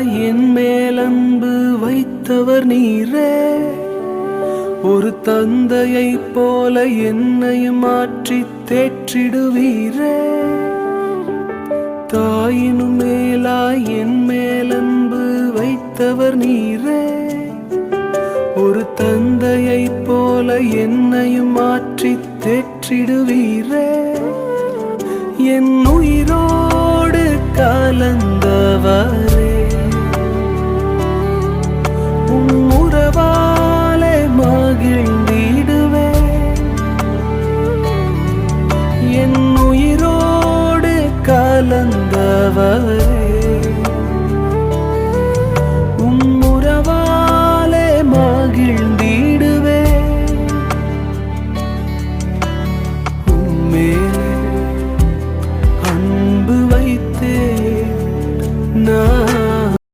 என் மேல் அன்பு வைத்தவர் நீரே. ஒரு தந்தையைப் போல என்னையும் மாற்றி தேற்றிடுவீரே. தாயினும் மேலாய் என் மேல் அன்பு வைத்தவர் நீரே. ஒரு தந்தையைப் போல என்னையும் மாற்றி தேற்றிடுவீரே. என் உயிரோடு கலந்தவரே, உம் உறவாலே மகிழ்ந்திடுவேன். என் உயிரோடு கலந்தவரே,